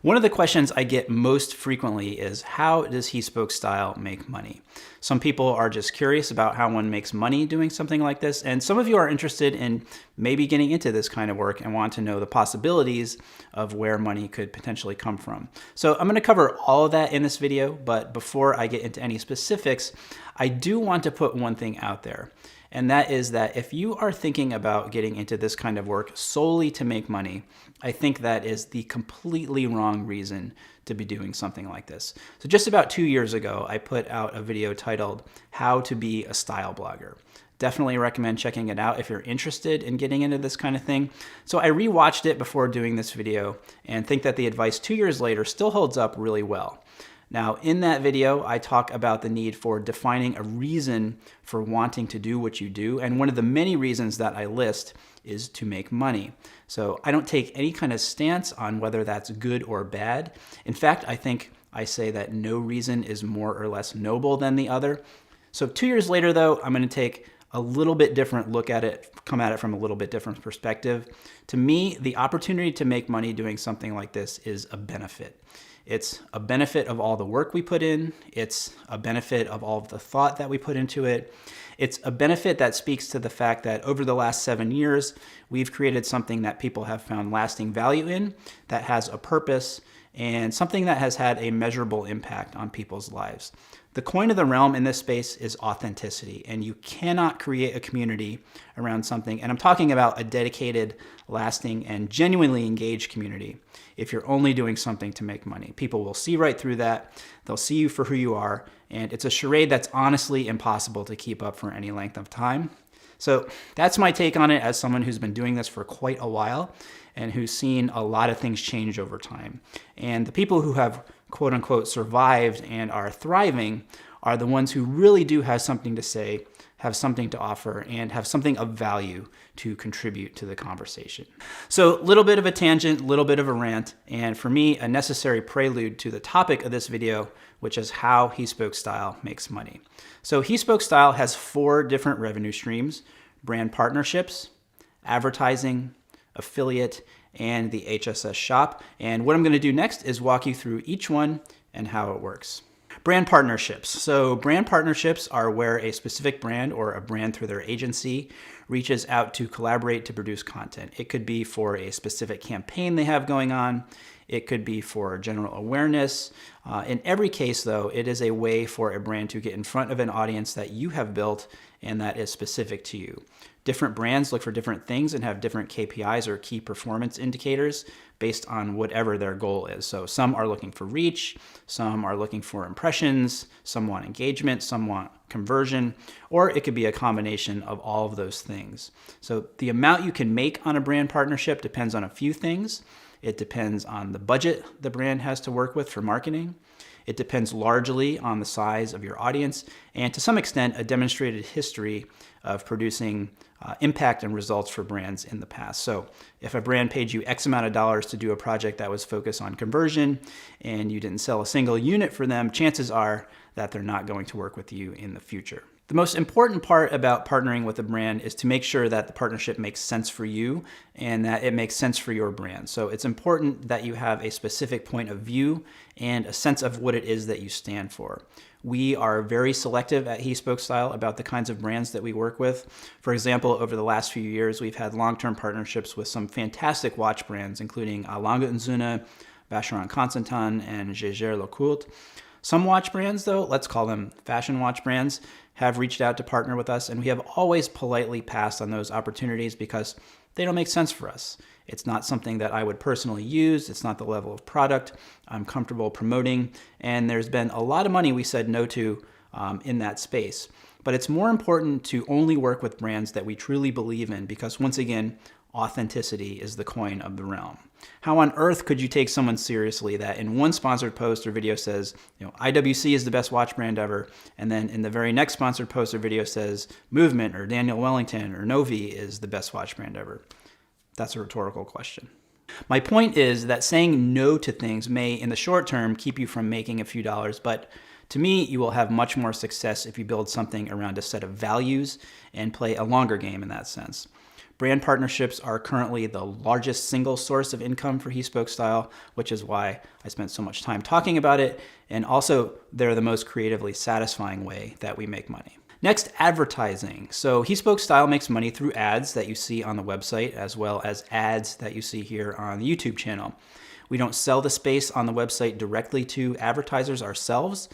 One of the questions I get most frequently is, how does He Spoke Style make money? Some people are just curious about how one makes money doing something like this, and some of you are interested in maybe getting into this kind of work and want to know the possibilities of where money could potentially come from. So I'm going to cover all of that in this video, but before I get into any specifics, I do want to put one thing out there. And that is that if you are thinking about getting into this kind of work solely to make money, I think that is the completely wrong reason to be doing something like this. So just about 2 years ago, I put out a video titled How to Be a Style Blogger. Definitely recommend checking it out if you're interested in getting into this kind of thing. So I rewatched it before doing this video and think that the advice 2 years later still holds up really well. Now, in that video, I talk about the need for defining a reason for wanting to do what you do. And one of the many reasons that I list is to make money. So I don't take any kind of stance on whether that's good or bad. In fact, I think I say that no reason is more or less noble than the other. So 2 years later, though, I'm going to take a little bit different look at it, come at it from a little bit different perspective. To me, the opportunity to make money doing something like this is a benefit. It's a benefit of all the work we put in. It's a benefit of all of the thought that we put into it. It's a benefit that speaks to the fact that over the last 7 years, we've created something that people have found lasting value in, that has a purpose, and something that has had a measurable impact on people's lives. The coin of the realm in this space is authenticity, and you cannot create a community around something, and I'm talking about a dedicated, lasting, and genuinely engaged community, if you're only doing something to make money. People will see right through that, they'll see you for who you are, and it's a charade that's honestly impossible to keep up for any length of time. So that's my take on it as someone who's been doing this for quite a while and who's seen a lot of things change over time. And the people who have quote unquote survived and are thriving are the ones who really do have something to say, have something to offer, and have something of value to contribute to the conversation. So a little bit of a tangent, a little bit of a rant, and for me, a necessary prelude to the topic of this video, which is how He Spoke Style makes money. So He Spoke Style has 4 different revenue streams: brand partnerships, advertising, affiliate, and the HSS shop. And what I'm going to do next is walk you through each one and how it works. Brand partnerships. So brand partnerships are where a specific brand or a brand through their agency reaches out to collaborate to produce content. It could be for a specific campaign they have going on. It could be for general awareness. In every case, though, it is a way for a brand to get in front of an audience that you have built and that is specific to you. Different brands look for different things and have different KPIs or key performance indicators based on whatever their goal is. So some are looking for reach, some are looking for impressions, some want engagement, some want conversion, or it could be a combination of all of those things. So the amount you can make on a brand partnership depends on a few things. It depends on the budget the brand has to work with for marketing. It depends largely on the size of your audience and to some extent a demonstrated history of producing impact and results for brands in the past. So if a brand paid you X amount of dollars to do a project that was focused on conversion and you didn't sell a single unit for them, chances are that they're not going to work with you in the future. The most important part about partnering with a brand is to make sure that the partnership makes sense for you and that it makes sense for your brand. So it's important that you have a specific point of view and a sense of what it is that you stand for. We are very selective at He Spoke Style about the kinds of brands that we work with. For example, over the last few years, we've had long-term partnerships with some fantastic watch brands, including A. Lange & Söhne, Vacheron Constantin, and Jaeger-LeCoultre. Some watch brands, though, let's call them fashion watch brands, have reached out to partner with us, and we have always politely passed on those opportunities because they don't make sense for us. It's not something that I would personally use. It's not the level of product I'm comfortable promoting, and there's been a lot of money we said no to in that space. But it's more important to only work with brands that we truly believe in because, once again, authenticity is the coin of the realm. How on earth could you take someone seriously that in one sponsored post or video says, IWC is the best watch brand ever, and then in the very next sponsored post or video says Movement or Daniel Wellington or Novi is the best watch brand ever? That's a rhetorical question. My point is that saying no to things may, in the short term, keep you from making a few dollars, but to me, you will have much more success if you build something around a set of values and play a longer game in that sense. Brand partnerships are currently the largest single source of income for He Spoke Style, which is why I spent so much time talking about it. And also, they're the most creatively satisfying way that we make money. Next, advertising. So He Spoke Style makes money through ads that you see on the website, as well as ads that you see here on the YouTube channel. We don't sell the space on the website directly to advertisers ourselves.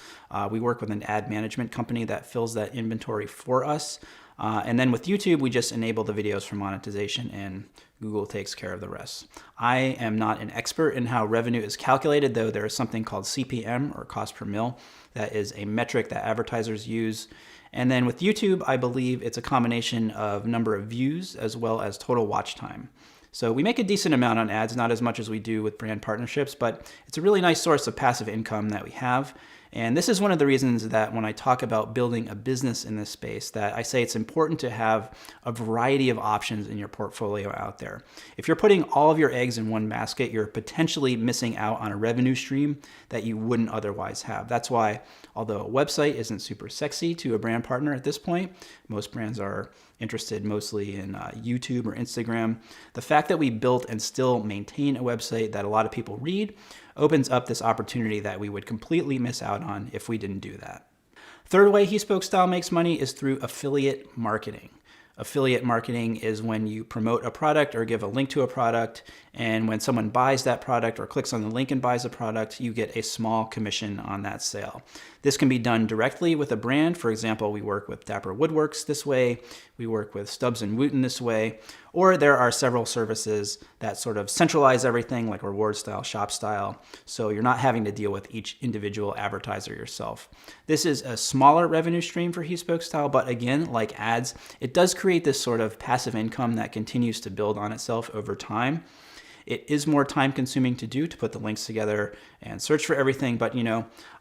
We work with an ad management company that fills that inventory for us. And then with YouTube, we just enable the videos for monetization and Google takes care of the rest. I am not an expert in how revenue is calculated, though there is something called CPM, or cost per mil. That is a metric that advertisers use. And then with YouTube, I believe it's a combination of number of views as well as total watch time. So we make a decent amount on ads, not as much as we do with brand partnerships, but it's a really nice source of passive income that we have. And this is one of the reasons that when I talk about building a business in this space, that I say it's important to have a variety of options in your portfolio out there. If you're putting all of your eggs in one basket, you're potentially missing out on a revenue stream that you wouldn't otherwise have. That's why, although a website isn't super sexy to a brand partner at this point, most brands are interested mostly in YouTube or Instagram. The fact that we built and still maintain a website that a lot of people read opens up this opportunity that we would completely miss out on if we didn't do that. Third way He Spoke Style makes money is through affiliate marketing. Affiliate marketing is when you promote a product or give a link to a product, and when someone buys that product or clicks on the link and buys a product, you get a small commission on that sale. This can be done directly with a brand. For example, we work with Dapper Woodworks this way, we work with Stubbs & Wooten this way, or there are several services that sort of centralize everything, like Reward Style, Shop Style, so you're not having to deal with each individual advertiser yourself. This is a smaller revenue stream for He Spoke Style, but again, like ads, it does create this sort of passive income that continues to build on itself over time. It is more time consuming to do, to put the links together and search for everything, but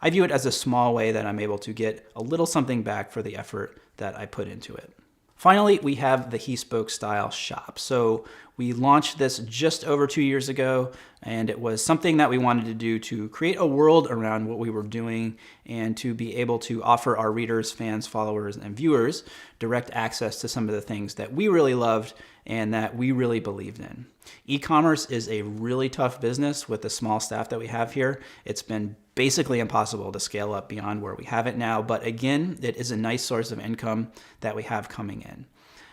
I view it as a small way that I'm able to get a little something back for the effort that I put into it. Finally, we have the He Spoke Style shop. So we launched this just over 2 years ago, and it was something that we wanted to do to create a world around what we were doing and to be able to offer our readers, fans, followers, and viewers direct access to some of the things that we really loved and that we really believed in. E-commerce is a really tough business with the small staff that we have here. It's been basically impossible to scale up beyond where we have it now, but again, it is a nice source of income that we have coming in.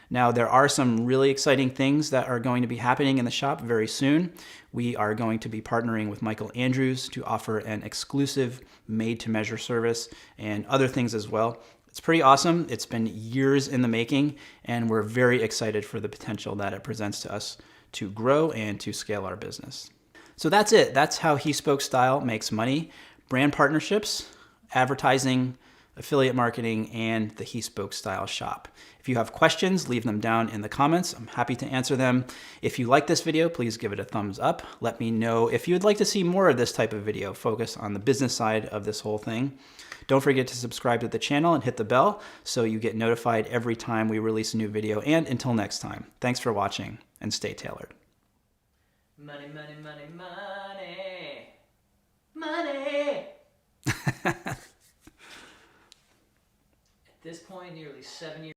Now, there are some really exciting things that are going to be happening in the shop very soon. We are going to be partnering with Michael Andrews to offer an exclusive made-to-measure service and other things as well. It's pretty awesome. It's been years in the making, and we're very excited for the potential that it presents to us to grow and to scale our business. So that's it. That's how He Spoke Style makes money. Brand partnerships, advertising, affiliate marketing, and the He Spoke Style shop. If you have questions, leave them down in the comments. I'm happy to answer them. If you like this video, please give it a thumbs up. Let me know if you would like to see more of this type of video, focus on the business side of this whole thing. Don't forget to subscribe to the channel and hit the bell so you get notified every time we release a new video. And until next time, thanks for watching and stay tailored. Money, money, money, money. Money! At this point, nearly 7 years.